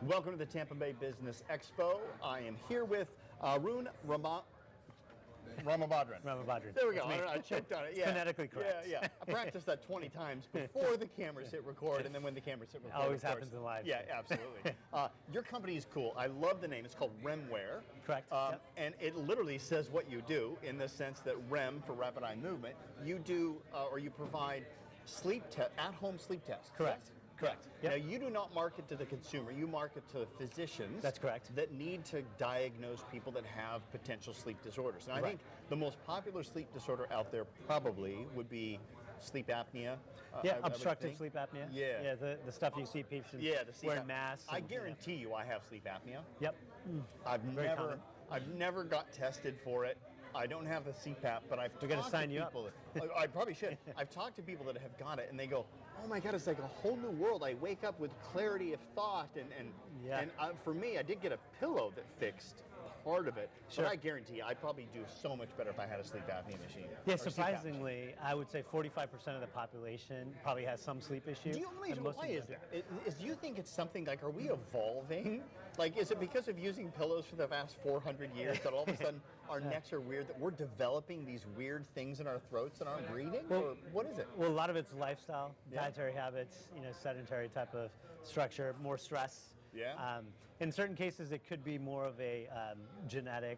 Welcome to the Tampa Bay Business Expo. I am here with Arun Ramabadran. Ramabadran. There we go. I choked on it. Yeah. Phonetically correct. Yeah. I practiced that 20 times before the cameras hit record, and then when the cameras hit record. Always happens in live. Yeah, absolutely. Your company is cool. I love the name. It's called REMware. Correct. Yep. And it literally says what you do in the sense that REM, for rapid eye movement, you do or you provide at-home sleep tests. Correct. Correct. Yep. Now, you do not market to the consumer. You market to physicians. That's correct. That need to diagnose people that have potential sleep disorders. And I think the most popular sleep disorder out there probably would be sleep apnea. Obstructive sleep apnea. Yeah. The stuff you see patients wearing masks. I guarantee you I have sleep apnea. Yep. I've never got tested for it. I don't have the CPAP, but I've talked to people. I probably should. I've talked to people that have got it, and they go, "Oh my God, it's like a whole new world. I wake up with clarity of thought." And for me, I did get a pillow that fixed part of it. Sure. But I guarantee you, I'd probably do so much better if I had a sleep apnea machine. Yeah, surprisingly, I would say 45% of the population probably has some sleep issue. Why is that? Do you think it's something like, are we evolving? Like, is it because of using pillows for the past 400 years that all of a sudden our necks are weird, that we're developing these weird things in our throats that aren't breathing? Or what is it? Well, a lot of it's lifestyle, dietary habits, sedentary type of structure, more stress. Yeah. In certain cases, it could be more of a genetic,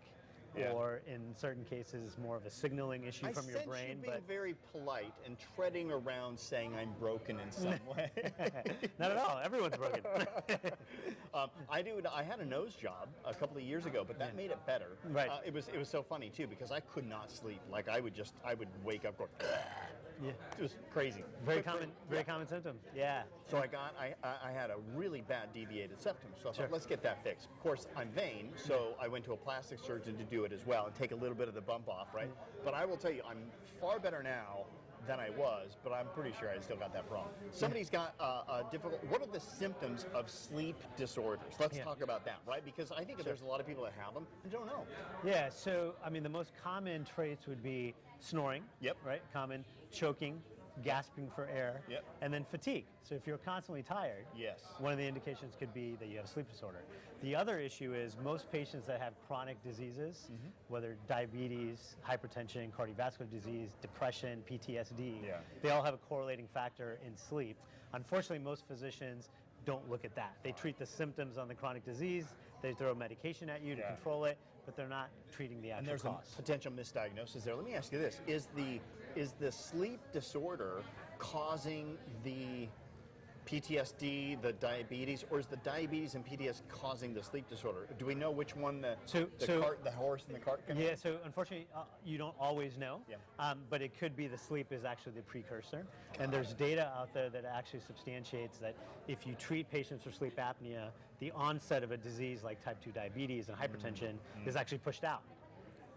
or in certain cases, more of a signaling issue from your brain. You being very polite and treading around saying I'm broken in some way. Not at all. Everyone's broken. I had a nose job a couple of years ago, but that made it better. Right. It was so funny too, because I could not sleep. Like I would wake up going. It was crazy. Very common symptom. Yeah. So I had a really bad deviated septum. So I thought, let's get that fixed. Of course, I'm vain, so I went to a plastic surgeon to do it as well and take a little bit of the bump off, right? But I will tell you, I'm far better now than I was, but I'm pretty sure I still got that problem. Somebody's got a difficult. What are the symptoms of sleep disorders? Let's talk about that, right? Because I think there's a lot of people that have them and don't know. Yeah. So I mean, the most common traits would be snoring. Yep. Right. Common choking, gasping for air, and then fatigue. So if you're constantly tired, one of the indications could be that you have a sleep disorder. The other issue is most patients that have chronic diseases, whether diabetes, hypertension, cardiovascular disease, depression, PTSD, they all have a correlating factor in sleep. Unfortunately, most physicians don't look at that. They treat the symptoms on the chronic disease, they throw medication at you to control it, but they're not treating the actual cause. And there's a potential misdiagnosis there. Let me ask you this. Is the sleep disorder causing the PTSD, the diabetes, or is the diabetes and PTSD causing the sleep disorder? Do we know which one the horse and the cart can have? So unfortunately, you don't always know, but it could be the sleep is actually the precursor. And there's data out there that actually substantiates that if you treat patients for sleep apnea, the onset of a disease like type 2 diabetes and hypertension is actually pushed out.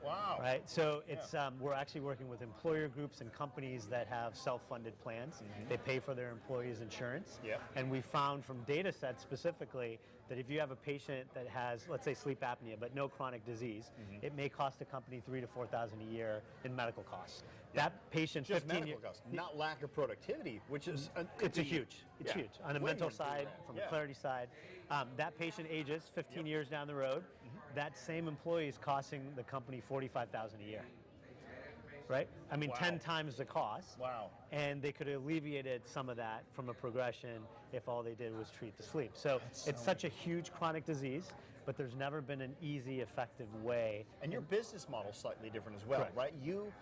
Wow. Right. So it's we're actually working with employer groups and companies that have self-funded plans. They pay for their employees' insurance. And we found from data sets specifically that if you have a patient that has, let's say, sleep apnea but no chronic disease, it may cost a company $3,000 to $4,000 a year in medical costs. That patient, just medical costs, not lack of productivity, which is it's huge. It's huge on a mental side, from a clarity side. That patient ages 15 years down the road. That same employee is costing the company $45,000 a year. Right? I mean, 10 times the cost. Wow. And they could have alleviated some of that from a progression if all they did was treat the sleep. So it's such a huge chronic disease, but there's never been an easy, effective way. And your business model is slightly different as well, right? You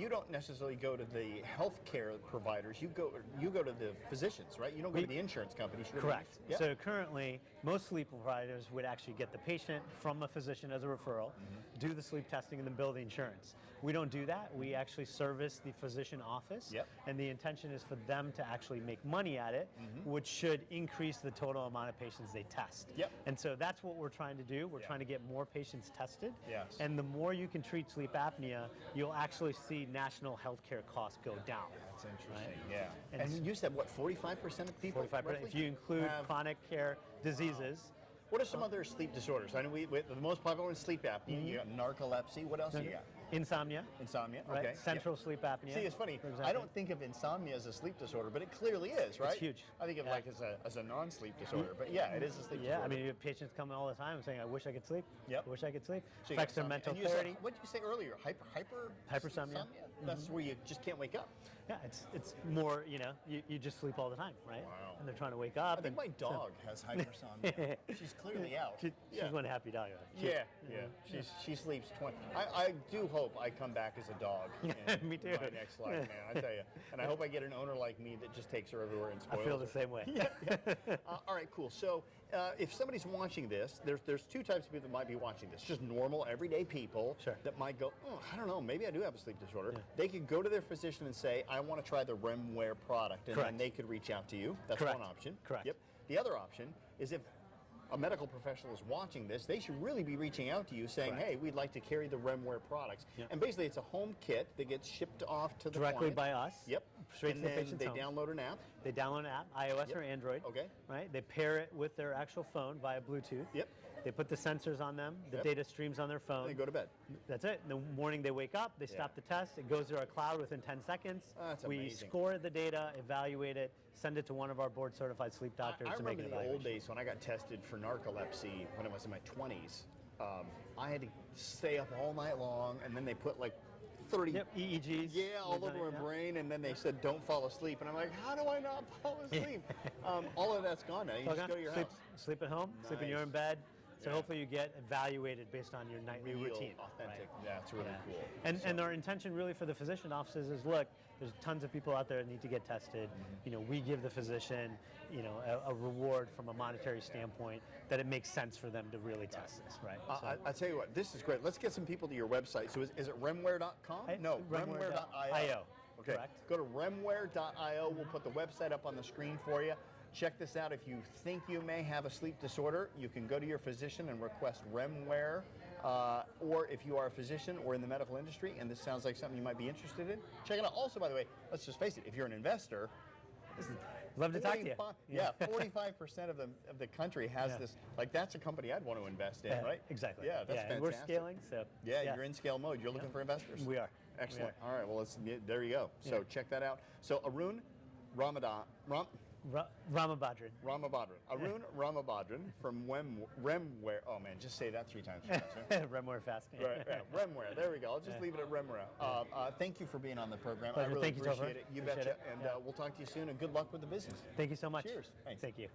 don't necessarily go to the healthcare providers. You go to the physicians, right? You don't go to the insurance companies. Correct. So currently, most sleep providers would actually get the patient from a physician as a referral, do the sleep testing, and then bill the insurance. We don't do that. We actually service the physician office, and the intention is for them to actually make money at it, which should increase the total amount of patients they test. And so that's what we're trying to do. We're trying to get more patients tested, and the more you can treat sleep apnea, you'll actually see national healthcare costs go down. That's interesting. And you said what, 45% of people? 45%. If you include chronic care diseases, What are some other sleep disorders? I know the most popular is sleep apnea. You got narcolepsy. What else do you got? Insomnia. Insomnia, right? okay. Central sleep apnea. See, it's funny. I don't think of insomnia as a sleep disorder, but it clearly is, right? It's huge. I think of like as a non-sleep disorder, but yeah, it is a sleep disorder. I mean, you have patients coming all the time saying, "I wish I could sleep. Yep. I wish I could sleep." So Affects their mental clarity. What did you say earlier? Hypersomnia? That's where you just can't wake up. Yeah, it's more, you just sleep all the time, right? Wow. And they're trying to wake up. I think my dog has hypersomnia. She's clearly out. She's one happy dog. Yeah. She sleeps 20. I do hope I come back as a dog in Me too. my next life, man. I tell you. And I hope I get an owner like me that just takes her everywhere and spoils her. I feel the same way. All right, cool. So if somebody's watching this, there's two types of people that might be watching this. Just normal, everyday people that might go, oh, I don't know, maybe I do have a sleep disorder. Yeah. They could go to their physician and say, I want to try the REMwear product, and then they could reach out to you. That's one option. Correct. Yep. The other option is if a medical professional is watching this, they should really be reaching out to you saying, hey, we'd like to carry the REMwear products. Yep. And basically it's a home kit that gets shipped off to the directly client. by us. Yep. Straight to the patient's they home. download an app. They download an app, iOS or Android. Okay. Right? They pair it with their actual phone via Bluetooth. Yep. They put the sensors on them. The data streams on their phone. And they go to bed. That's it. In the morning they wake up, they stop the test. It goes to our cloud within 10 seconds. That's we amazing. Score the data, evaluate it, send it to one of our board-certified sleep doctors to make an evaluation. I remember the old days when I got tested for narcolepsy when I was in my 20s. I had to stay up all night long, and then they put like 30 EEGs. Yeah, all over my brain, and then they said, don't fall asleep. And I'm like, how do I not fall asleep? All of that's gone now. You just go to your house. Sleep at home, sleep in your own bed. So hopefully you get evaluated based on your nightly routine. Authentic. Right? That's really cool. And our intention really for the physician offices is, look, there's tons of people out there that need to get tested. We give the physician, a reward from a monetary standpoint that it makes sense for them to really test this, right? I tell you what, this is great. Let's get some people to your website. So is it remwear.com? No, remwear.io. Okay. Correct. Go to remwear.io. We'll put the website up on the screen for you. Check this out. If you think you may have a sleep disorder, you can go to your physician and request REMwear. Or if you are a physician or in the medical industry and this sounds like something you might be interested in, check it out. Also, by the way, let's just face it, if you're an investor, love to talk to you. Yeah, 45% of the country has this. Like, that's a company I'd want to invest in, right? Exactly. Yeah, that's fantastic. We're scaling, so. Yeah, you're in scale mode. You're looking for investors. We are. Excellent. All right, well, there you go. So check that out. So Arun Ramabadran. Arun Ramabadran from REMwear. Oh man, just say that 3 times faster. REMwear fast. Right, REMwear. There we go. I'll just leave it at REMwear. Thank you for being on the program. Pleasure. I really Thank appreciate it. You betcha. It. And we'll talk to you soon. And good luck with the business. Thank you so much. Cheers. Thanks. Thank you.